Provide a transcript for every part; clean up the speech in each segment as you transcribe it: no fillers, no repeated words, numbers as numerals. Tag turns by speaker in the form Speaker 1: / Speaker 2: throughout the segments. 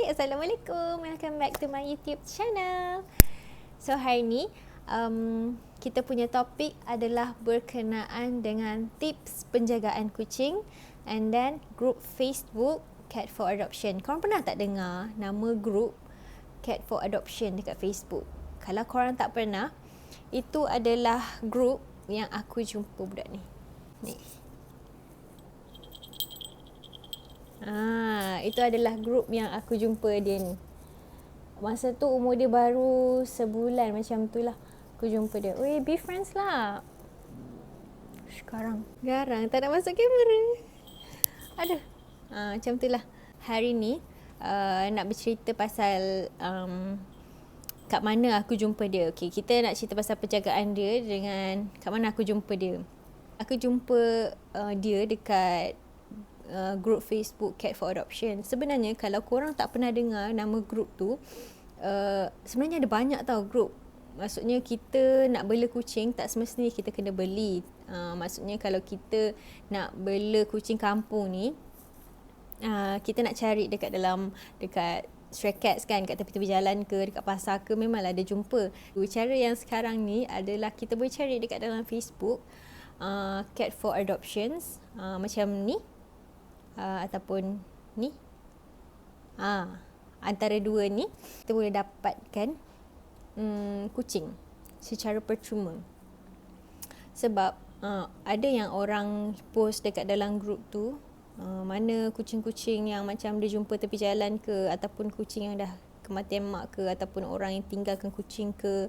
Speaker 1: Assalamualaikum. Welcome back to my YouTube channel. So hari ni kita punya topik adalah berkenaan dengan tips penjagaan kucing and then group Facebook Cat for Adoption. Korang pernah tak dengar nama group Cat for Adoption dekat Facebook? Kalau korang tak pernah, itu adalah group yang aku jumpa budak ni. Itu adalah grup yang aku jumpa dia ni. Masa tu umur dia baru sebulan macam tu lah. Aku jumpa dia. Weh, be friends lah. Sekarang garang tak nak masuk kamera. Aduh. Macam tu lah. Hari ni nak bercerita pasal kat mana aku jumpa dia. Okay, kita nak cerita pasal penjagaan dia dengan kat mana aku jumpa dia. Aku jumpa dia dekat group Facebook Cat for Adoption. Sebenarnya kalau korang tak pernah dengar nama group tu, sebenarnya ada banyak tau group. Maksudnya kita nak bela kucing tak semestinya kita kena beli. Maksudnya kalau kita nak bela kucing kampung ni, kita nak cari dekat stray cats kan, kat tepi-tepi jalan ke, dekat pasar ke, memanglah ada jumpa. Cara yang sekarang ni adalah kita boleh cari dekat dalam Facebook Cat for Adoptions, macam ni. Ataupun ni, antara dua ni kita boleh dapatkan kucing secara percuma. Sebab ada yang orang post dekat dalam grup tu, mana kucing-kucing yang macam dia jumpa tepi jalan ke, ataupun kucing yang dah kematian mak ke, ataupun orang yang tinggalkan kucing ke,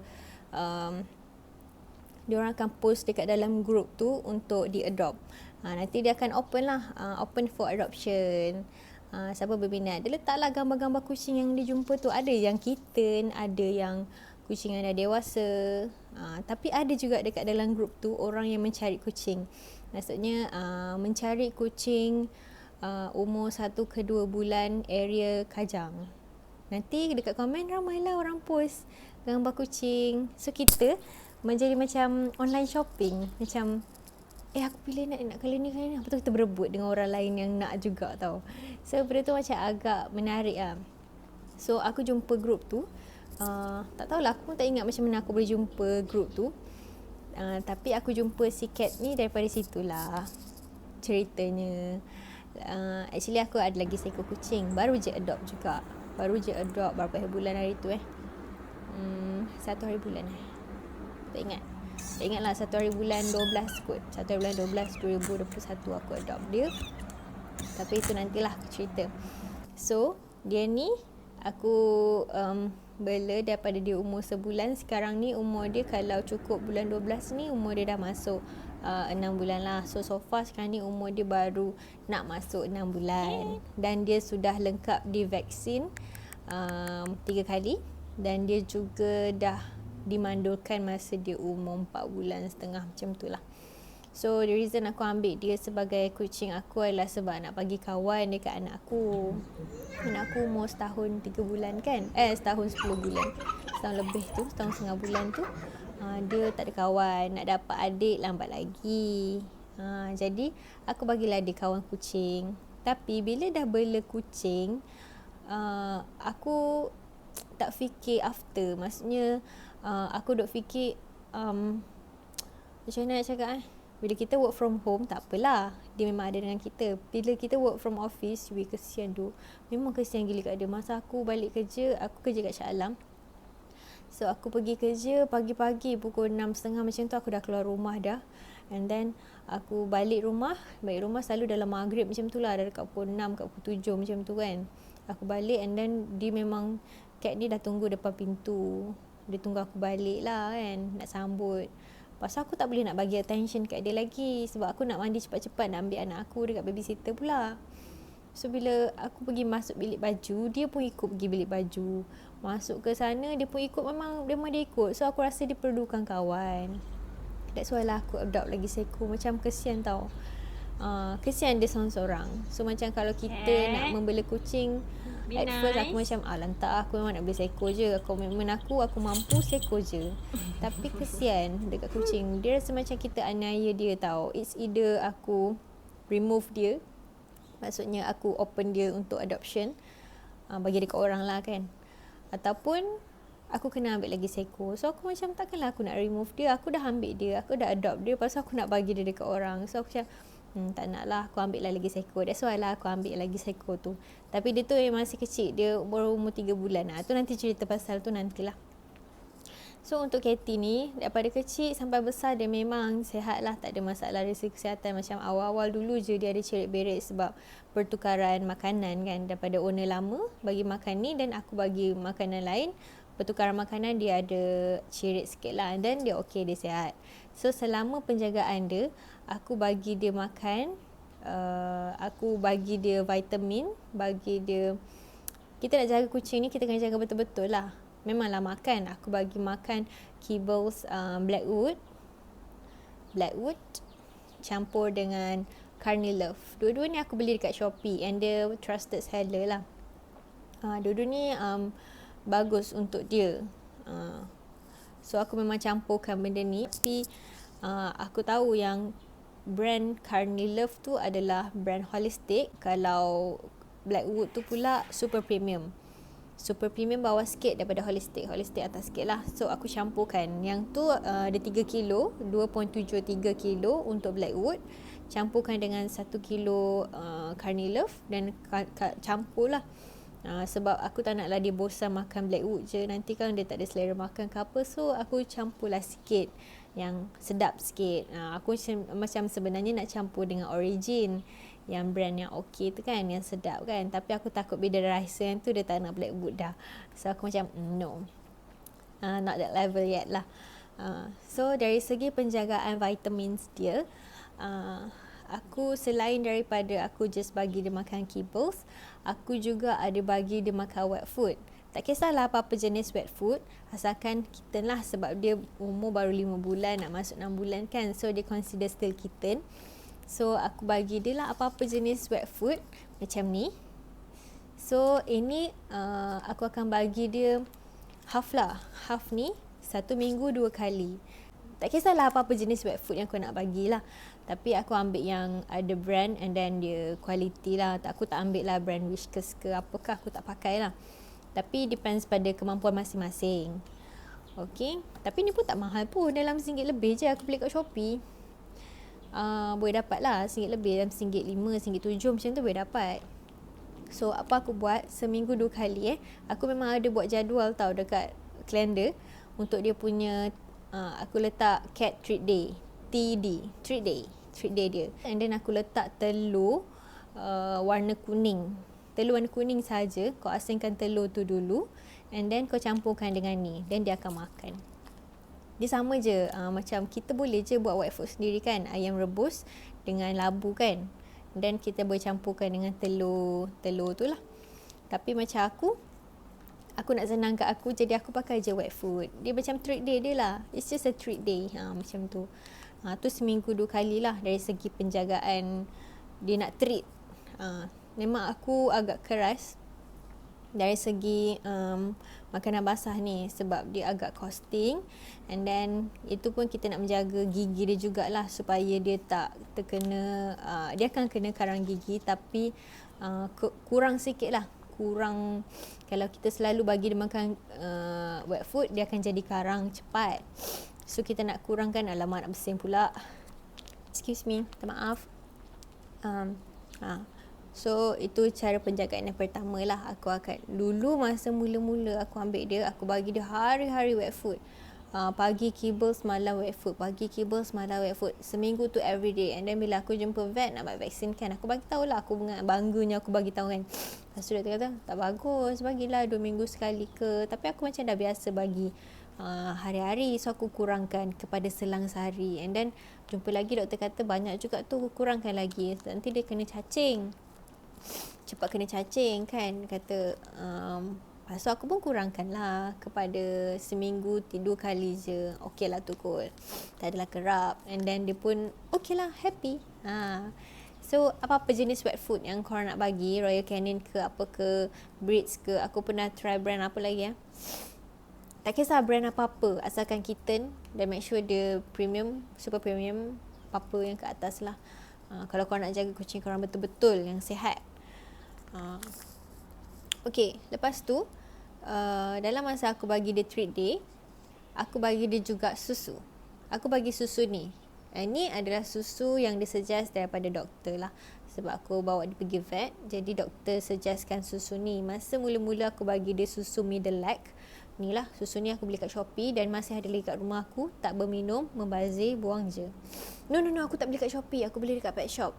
Speaker 1: diorang akan post dekat dalam grup tu untuk di-adopt. Nanti dia akan open lah, open for adoption. Siapa berminat, dia letaklah gambar-gambar kucing yang dia jumpa tu. Ada yang kitten, ada yang kucing yang dah dewasa. Tapi ada juga dekat dalam grup tu orang yang mencari kucing. Maksudnya mencari kucing umur 1 ke 2 bulan area Kajang. Nanti dekat komen ramailah orang post gambar kucing. So kita menjadi macam online shopping. Macam aku pilih nak kali ni. Lepas tu kita berebut dengan orang lain yang nak juga tau. So benda tu macam agak menarik lah. So aku jumpa grup tu, tak tahulah, aku pun tak ingat macam mana aku boleh jumpa grup tu. Tapi aku jumpa si Cat ni daripada situlah ceritanya. Actually aku ada lagi seekor kucing, baru je adopt juga. Berapa bulan hari tu 1 hari bulan tak ingatlah 1 hari bulan 12 kot. 1 hari bulan 12 2021 aku adopt dia. Tapi itu nantilah aku cerita. So dia ni aku bela daripada dia umur sebulan. Sekarang ni umur dia kalau cukup bulan 12 ni, umur dia dah masuk 6 bulan lah. So far sekarang ni umur dia baru nak masuk 6 bulan. Dan dia sudah lengkap divaksin 3 kali. Dan dia juga dah dimandulkan masa dia umur 4 bulan setengah, macam tu lah. So the reason aku ambil dia sebagai kucing aku adalah sebab nak bagi kawan dekat anak aku. Anak aku umur setahun 3 bulan kan, setahun 10 bulan, setahun lebih tu, setahun setengah bulan tu, dia tak ada kawan. Nak dapat adik lambat lagi. Jadi aku bagilah dia kawan kucing. Tapi bila dah bela kucing, aku tak fikir after. Maksudnya aku duk fikir macam mana nak cakap bila kita work from home, tak apalah, dia memang ada dengan kita. Bila kita work from office, kesian tu. Memang kesian gila kat dia. Masa aku balik kerja, aku kerja kat Shah Alam. So aku pergi kerja pagi-pagi pukul 6.30 macam tu, aku dah keluar rumah dah. And then aku balik rumah selalu dalam maghrib macam tu lah, dah dekat pukul 6, kat pukul 7 macam tu kan. Aku balik and then dia memang, Cat ni dah tunggu depan pintu. Dia tunggu aku balik lah kan, nak sambut. Pasal aku tak boleh nak bagi attention kat dia lagi, sebab aku nak mandi cepat-cepat, nak ambil anak aku dekat babysitter pula. So bila aku pergi masuk bilik baju, dia pun ikut pergi bilik baju. Masuk ke sana, dia pun ikut, memang dia ikut. So aku rasa dia perlukan kawan. That's why lah aku adopt lagi seekor. Macam kesian tau. Kesian dia seorang-seorang. So macam kalau kita nak membela kucing, at first aku macam lantak aku memang nak beli seekor je. Komitmen aku mampu seekor je. Tapi kesian dekat kucing. Dia rasa macam kita aniaya dia tau. It's either aku remove dia, maksudnya aku open dia untuk adoption, bagi dekat orang lah kan. Ataupun aku kena ambil lagi seekor. So aku macam takkanlah aku nak remove dia. Aku dah ambil dia, aku dah adopt dia, lepas tu aku nak bagi dia dekat orang. So aku macam tak nak lah, aku ambil lah lagi seekor. That's why lah aku ambil lagi seekor tu. Tapi dia tu masih kecil, dia baru umur 3 bulan lah. Tu nanti cerita pasal tu nantilah. So untuk Katie ni, daripada kecil sampai besar dia memang sihat lah, tak ada masalah dari segi kesihatan. Macam awal-awal dulu je dia ada cerit-berit sebab pertukaran makanan kan, daripada owner lama bagi makan ni dan aku bagi makanan lain. Pertukaran makanan dia ada cerit sikit lah, dan dia okey, dia sihat. So selama penjagaan dia, aku bagi dia makan, aku bagi dia vitamin, bagi dia, kita nak jaga kucing ni, kita kena jaga betul-betul lah. Memanglah makan, aku bagi makan kibbles Blackwood campur dengan Carnilove. Dua-dua ni aku beli dekat Shopee and dia trusted seller lah. Dua-dua ni bagus untuk dia. So aku memang campurkan benda ni. Tapi aku tahu yang brand Carnilove tu adalah brand holistic. Kalau Blackwood tu pula super premium. Super premium bawah sikit daripada holistic. Holistic atas sikit lah. So aku campurkan. Yang tu ada 3 kilo, 2.73 kilo untuk Blackwood. Campurkan dengan 1 kilo Carnilove dan campur lah. Sebab aku tak naklah dia bosan makan Blackwood je. Nanti kan dia tak ada selera makan ke apa. So aku campurlah sikit yang sedap sikit. Aku macam sebenarnya nak campur dengan Origin, yang brand yang okey tu kan, yang sedap kan. Tapi aku takut bila dia rasa yang tu dia tak nak Blackwood dah. So aku macam no, not that level yet lah. So dari segi penjagaan vitamins dia, aku selain daripada aku just bagi dia makan kibbles, aku juga ada bagi dia makan wet food. Tak kisahlah apa-apa jenis wet food, asalkan kitten lah, sebab dia umur baru 5 bulan nak masuk 6 bulan kan. So dia consider still kitten. So aku bagi dia lah apa-apa jenis wet food macam ni. So ini aku akan bagi dia half lah. Half ni 1 minggu 2 kali. Tak kisahlah apa-apa jenis wet food yang aku nak bagilah. Tapi aku ambil yang ada brand and then dia quality lah. Aku tak ambil lah brand Whiskas ke apakah, aku tak pakai lah. Tapi depends pada kemampuan masing-masing. Okay. Tapi ni pun tak mahal pun. Dalam RM1 lebih je aku beli kat Shopee. Boleh dapat lah RM1 lebih, dalam RM5, RM7 macam tu boleh dapat. So apa aku buat, seminggu 2 kali aku memang ada buat jadual tau dekat kalender untuk dia punya aku letak cat treat day, TD, treat day dia. And then aku letak telur warna kuning. Telur warna kuning saja. Kau asingkan telur tu dulu and then kau campurkan dengan ni, then dia akan makan. Dia sama je, macam kita boleh je buat wet food sendiri kan, ayam rebus dengan labu kan, dan kita boleh campurkan dengan telur tu lah. Tapi macam aku nak senangkan aku, jadi aku pakai je wet food. Dia macam treat day dia lah, it's just a treat day, macam tu. Tu seminggu 2 kali lah dari segi penjagaan dia nak treat. Memang aku agak keras dari segi makanan basah ni sebab dia agak costing, and then itu pun kita nak menjaga gigi dia jugalah supaya dia tak terkena, dia akan kena karang gigi tapi kurang sikit lah. Kurang, kalau kita selalu bagi dia makan wet food, dia akan jadi karang cepat. So kita nak kurangkan. Alamak, nak bersin pula, excuse me, minta maaf. So itu cara penjagaan yang pertama lah. Aku akan, dulu masa mula-mula aku ambil dia, aku bagi dia hari-hari wet food. Pagi kibbles, malam wet food. Pagi kibbles, malam wet food. Seminggu tu everyday. And then bila aku jumpa vet nak buat vaksin kan, aku bagi tahulah, aku dengan bangganya aku bagi tahu kan. Lepas tu doktor kata tak bagus, bagilah 2 minggu sekali ke. Tapi aku macam dah biasa bagi hari-hari, so aku kurangkan kepada selang sehari. And then jumpa lagi doktor kata banyak juga tu, kurangkan lagi, nanti dia kena cacing, cepat kena cacing kan, kata. So aku pun kurangkan lah kepada seminggu 2 kali je. Okey lah tu kot, tak adalah kerap. And then dia pun okey lah, happy. So apa-apa jenis wet food yang korang nak bagi, Royal Canin ke apa ke, Breeds ke, aku pernah try brand apa lagi tak kisah brand apa-apa, asalkan kitten, dan make sure dia premium, super premium, apa-apa yang ke atas lah. Kalau korang nak jaga kucing korang betul-betul yang sihat. Okay, lepas tu dalam masa aku bagi dia treat day, aku bagi dia juga susu. Aku bagi susu ni. Ini adalah susu yang disuggest daripada doktor lah. Sebab aku bawa dia pergi vet, jadi doktor suggestkan susu ni. Masa mula-mula aku bagi dia susu Middle-Earth. Ni lah, susu ni aku beli kat Shopee dan masih ada lagi kat rumah aku. Tak berminum, membazir, buang je. No, aku tak beli kat Shopee. Aku beli dekat pet shop.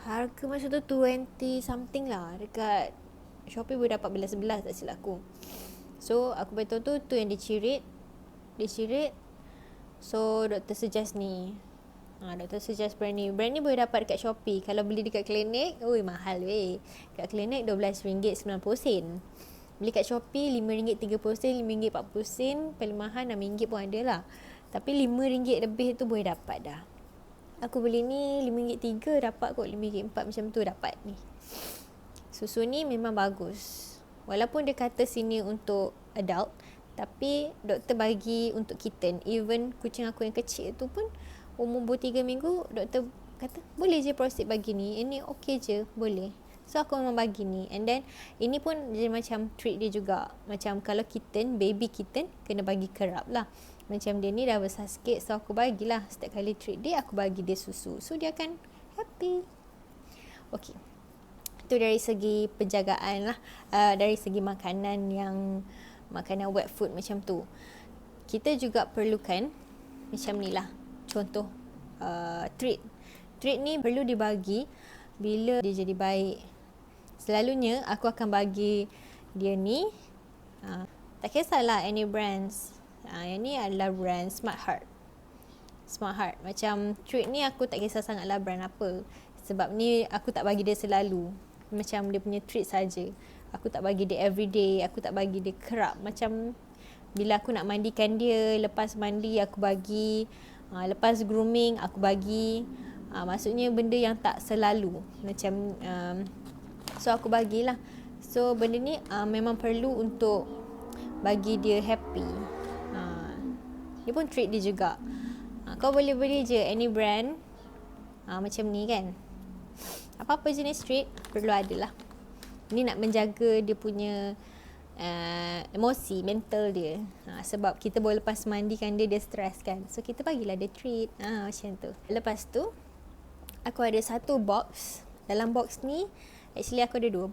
Speaker 1: Harga masa tu 20 something lah. Dekat Shopee boleh dapat belas-belas tak silap aku. So, aku beritahu tu yang dicirit. So, doktor suggest ni. Doktor suggest brand ni. Brand ni boleh dapat dekat Shopee. Kalau beli dekat klinik, mahal weh. Kat klinik RM12.90. Beli kat Shopee RM5.30, RM5.40, paling mahal RM6 pun ada lah. Tapi RM5 lebih tu boleh dapat dah. Aku beli ni RM5.3 dapat kot, RM5.4 macam tu dapat ni. Susu ni memang bagus. Walaupun dia kata sini untuk adult, tapi doktor bagi untuk kitten. Even kucing aku yang kecil tu pun umur 3 minggu, doktor kata boleh je proceed bagi ni. Ini okey je, boleh. So aku memang bagi ni. And then ini pun dia macam treat dia juga. Macam kalau kitten, baby kitten, kena bagi kerap lah. Macam dia ni dah besar sikit, so aku bagilah. Setiap kali treat dia, aku bagi dia susu. So dia akan happy. Okay, itu dari segi penjagaan lah. Dari segi makanan makanan wet food macam tu. Kita juga perlukan macam ni lah. Contoh treat ni perlu dibagi bila dia jadi baik. Selalunya aku akan bagi dia ni tak kisahlah any brands. Yang ni adalah brand Smart Heart. Macam treat ni aku tak kisah sangatlah brand apa. Sebab ni aku tak bagi dia selalu. Macam dia punya treat saja. Aku tak bagi dia everyday. Aku tak bagi dia kerap. Macam bila aku nak mandikan dia, lepas mandi aku bagi, lepas grooming aku bagi. Maksudnya benda yang tak selalu. Macam so aku bagilah. So benda ni memang perlu untuk bagi dia happy. Dia pun treat dia juga. Kau boleh beli je any brand macam ni kan. Apa-apa jenis treat perlu ada lah. Ini nak menjaga dia punya emosi, mental dia. Sebab kita boleh lepas mandikan dia stres kan. So kita bagilah dia treat. Macam tu. Lepas tu aku ada satu box. Dalam box ni actually aku ada 2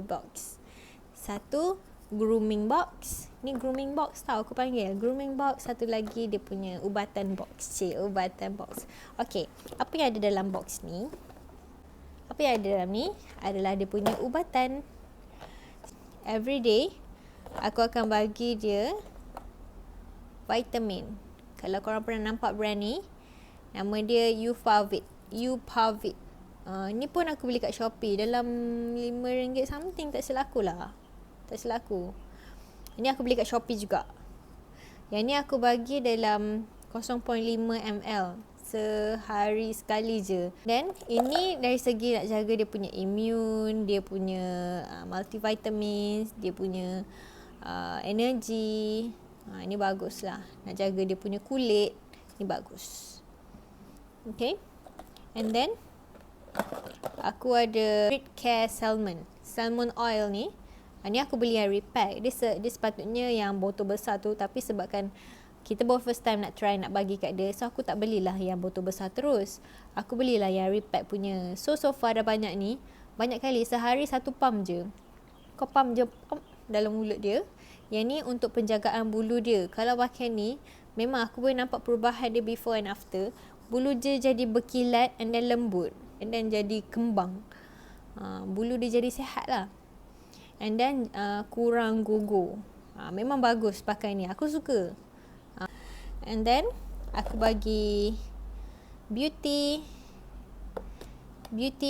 Speaker 1: box. Satu grooming box. Ni grooming box tau aku panggil. Grooming box. Satu lagi dia punya ubatan box. Ubatan box. Okay, apa yang ada dalam box ni? Apa yang ada dalam ni adalah dia punya ubatan. Every day aku akan bagi dia vitamin. Kalau korang pernah nampak brand ni, nama dia Upavit. Ni pun aku beli kat Shopee dalam RM5 something, tak silap aku. Ini aku beli kat Shopee juga. Yang ni aku bagi dalam 0.5 ml sehari sekali je. Dan ini dari segi nak jaga dia punya immune, dia punya multivitamins, dia punya energy. Ini bagus lah. Nak jaga dia punya kulit, ni bagus. Okay. And then aku ada Grit Care Salmon oil ni. Ni aku beli yang repack. Dia sepatutnya yang botol besar tu, tapi sebabkan kita baru first time nak try nak bagi kat dia, so aku tak belilah yang botol besar terus. Aku belilah yang repack punya. So far dah banyak ni. Banyak kali sehari 1 pump je. Kau pump je dalam mulut dia. Yang ni untuk penjagaan bulu dia. Kalau pakai ni, memang aku boleh nampak perubahan dia before and after. Bulu dia jadi berkilat and then lembut. And then jadi kembang. Bulu dia jadi sihat lah. And then kurang gugur. Memang bagus pakai ni. Aku suka. And then aku bagi beauty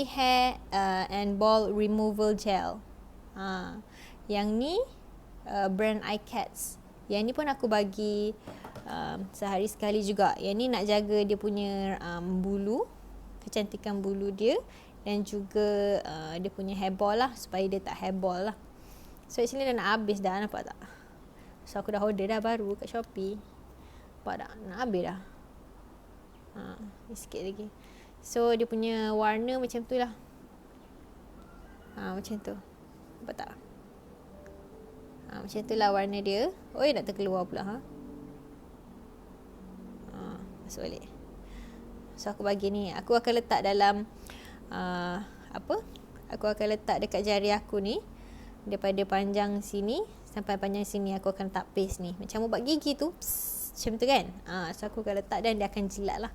Speaker 1: hair and ball removal gel. Yang ni brand iCats. Yang ni pun aku bagi sehari sekali juga. Yang ni nak jaga dia punya bulu, kecantikan bulu dia, dan juga dia punya hairball lah, supaya dia tak hairball lah. So actually dah nak habis dah, nampak tak? So aku dah order dah baru kat Shopee. Nampak tak? Nak habis dah. Ni sikit lagi. So dia punya warna macam tu lah. Macam tu. Nampak tak? Macam tu lah warna dia. Nak terkeluar pula. Masuk balik. So aku bagi ni. Aku akan letak dalam Aku akan letak dekat jari aku ni. Daripada panjang sini sampai panjang sini aku akan letak paste ni. Macam ubat gigi tu. Macam tu kan. So aku akan letak dan dia akan jilat lah.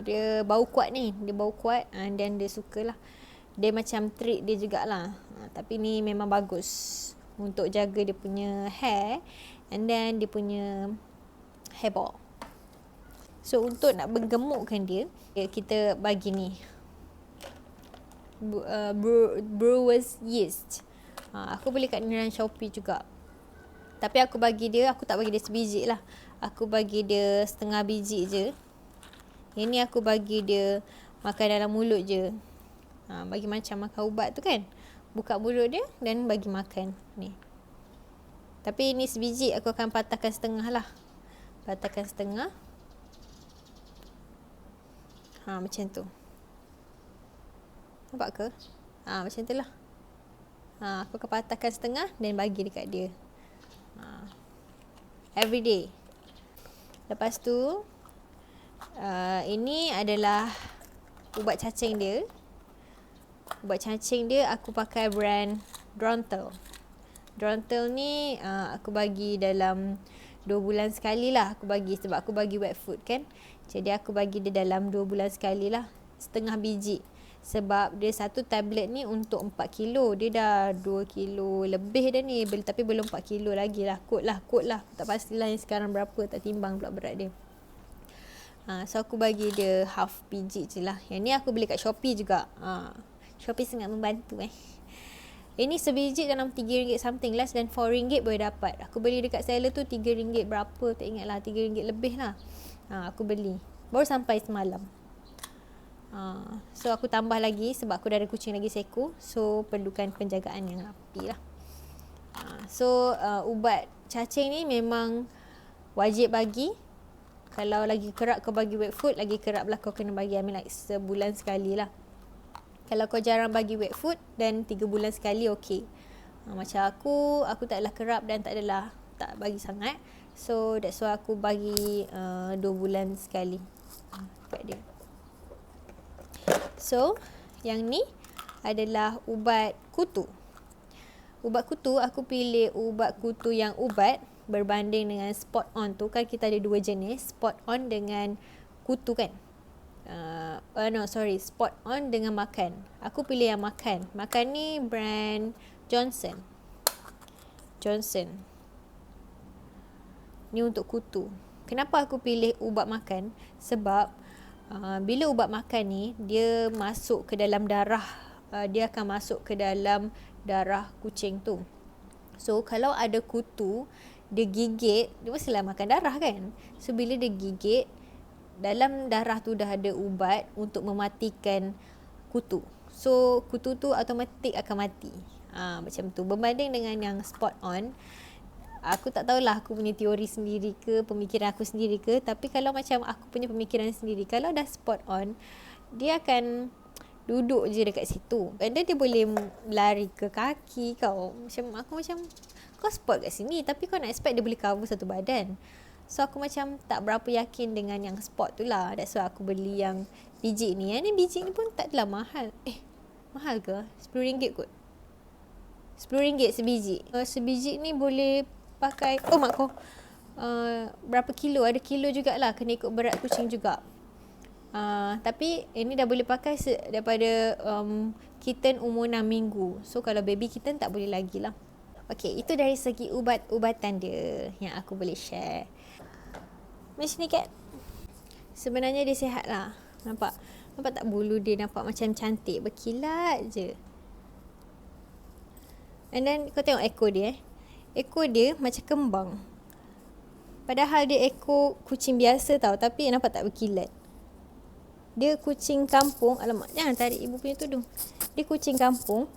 Speaker 1: Dia bau kuat ni. Dia bau kuat. Dan dia suka lah. Dia macam treat dia jugalah. Tapi ni memang bagus untuk jaga dia punya hair. And then dia punya hair ball. So untuk nak menggemukkan dia, kita bagi ni brewer's yeast. Aku beli kat Niran Shopee juga. Tapi aku tak bagi dia sebiji lah. Aku bagi dia setengah biji je. Ini aku bagi dia makan dalam mulut je. Bagi macam makan ubat tu kan. Buka mulut dia dan bagi makan ni. Tapi ni sebiji aku akan patahkan setengah lah. Patahkan setengah. Macam tu. Nampak ke? Macam tu lah. Aku akan patahkan setengah dan bagi dekat dia. Every day. Lepas tu, ini adalah ubat cacing dia. Ubat cacing dia aku pakai brand Drontal. Drontal ni aku bagi dalam 2 bulan sekali lah. Aku bagi sebab aku bagi wet food kan. Jadi aku bagi dia dalam 2 bulan sekali lah. Setengah biji. Sebab dia satu tablet ni untuk 4 kilo. Dia dah 2 kilo lebih dah ni. Tapi belum 4 kilo lagi lah. Kot lah. Tak pastilah yang sekarang berapa. Tak timbang pula berat dia. So aku bagi dia half biji je lah. Yang ni aku beli kat Shopee juga. Shopee sangat membantu Ini sebiji dalam RM3 something. Less than RM4 boleh dapat. Aku beli dekat seller tu RM3 berapa. Tak ingat lah. RM3 lebih lah. Aku beli. Baru sampai semalam. So aku tambah lagi sebab aku dah ada kucing lagi seekor. So perlukan penjagaan yang rapi lah. So ubat cacing ni memang wajib bagi. Kalau lagi kerap kau bagi wet food, lagi kerap lah kau kena bagi. Like sebulan sekali lah. Kalau kau jarang bagi wet food, dan 3 bulan sekali okey. Macam aku taklah kerap dan tak bagi sangat. So that's why aku bagi 2 bulan sekali kat dia. So, yang ni adalah ubat kutu. Ubat kutu, aku pilih ubat kutu yang ubat berbanding dengan spot on tu. Kan kita ada 2 jenis, spot on dengan kutu kan. Spot on dengan makan. Aku pilih yang makan. Makan ni brand Johnson. Ni untuk kutu. Kenapa aku pilih ubat makan? Sebab bila ubat makan ni, dia masuk ke dalam darah. Dia akan masuk ke dalam darah kucing tu. So, kalau ada kutu, dia gigit, dia mestilah makan darah kan. So, bila dia gigit, dalam darah tu dah ada ubat untuk mematikan kutu. So, kutu tu automatik akan mati. Macam tu. Berbanding dengan yang spot on, aku tak tahulah aku punya teori sendiri ke, pemikiran aku sendiri ke. Tapi kalau macam aku punya pemikiran sendiri, kalau dah spot on, dia akan duduk je dekat situ. And then dia boleh lari ke kaki kau. Aku macam, kau spot kat sini, tapi kau nak expect dia boleh cover satu badan. So aku macam tak berapa yakin dengan yang spot tu lah. That's why aku beli yang biji ni. Yang ni biji ni pun tak adalah mahal. Mahal ke? RM10 kot. RM10 sebiji. Sebiji ni boleh pakai, mak kau, berapa kilo? Ada kilo jugalah. Kena ikut berat kucing juga. Tapi ini dah boleh pakai daripada kitten umur 6 minggu. So kalau baby kitten tak boleh lagi lah. Okay, itu dari segi ubat-ubatan dia yang aku boleh share. Macam ni kat. Sebenarnya dia sihat lah. Nampak tak bulu dia nampak macam cantik, berkilat je. And then kau tengok ekor dia. Ekor dia macam kembang. Padahal dia ekor kucing biasa tau, tapi nampak tak berkilat. Dia kucing kampung. Alamak, jangan tarik ibu punya tudung. Dia kucing kampung,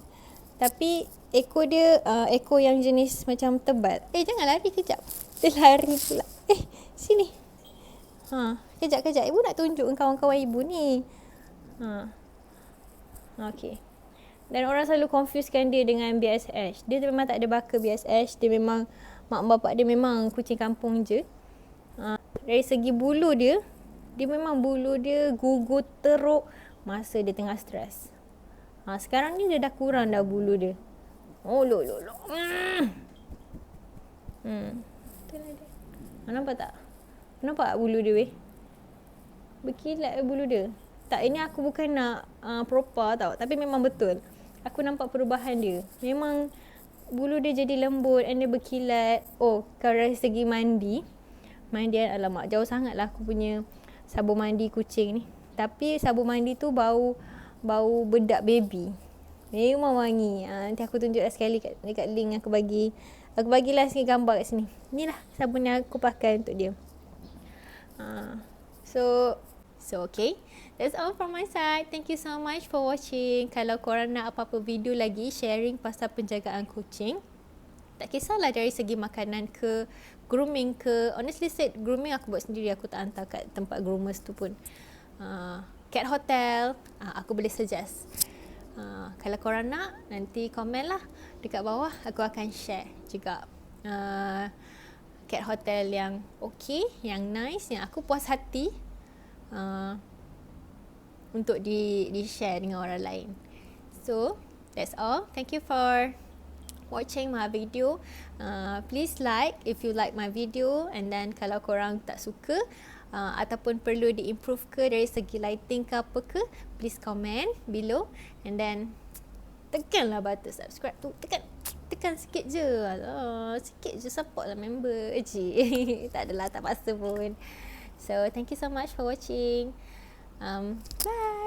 Speaker 1: tapi ekor dia ekor yang jenis macam tebal. Jangan lari kejap. Dia lari pula. Sini. Kejap. Ibu nak tunjuk kawan-kawan ibu ni. Okay. Dan orang selalu confusekan dia dengan BSH. Dia memang tak ada baka BSH. Dia memang, mak bapak dia memang kucing kampung je. Dari segi bulu dia, dia memang bulu dia gugur teruk masa dia tengah stres. Sekarang ni dia dah kurang dah bulu dia. Oh, lo. Itulah dia. Nampak tak? Nampak bulu dia weh? Berkilat bulu dia. Tak, ini aku bukan nak propa tau. Tapi memang betul. Aku nampak perubahan dia. Memang bulu dia jadi lembut and dia berkilat. Oh, kalau dari segi mandi. Mandian, alamak, jauh sangat lah aku punya sabun mandi kucing ni. Tapi sabun mandi tu bau bedak baby. Memang wangi. Nanti aku tunjuk sekali dekat link aku bagi. Aku bagilah sikit gambar kat sini. Inilah sabun yang aku pakai untuk dia. So okay. That's all from my side. Thank you so much for watching. Kalau korang nak apa-apa video lagi sharing pasal penjagaan kucing, tak kisahlah dari segi makanan ke, grooming ke. Honestly said, grooming aku buat sendiri. Aku tak hantar kat tempat groomers tu pun. Cat hotel, aku boleh suggest. Kalau korang nak, nanti komen lah dekat bawah. Aku akan share juga cat hotel yang okay, yang nice, yang aku puas hati untuk di-share dengan orang lain. So, that's all. Thank you for watching my video. Please like if you like my video, and then kalau korang tak suka ataupun perlu di-improve ke dari segi lighting ke apa ke, please comment below, and then tekanlah button subscribe tu. Tekan sikit je. Sikit je, support lah member. Tak adalah, tak paksa pun. So thank you so much for watching. Bye.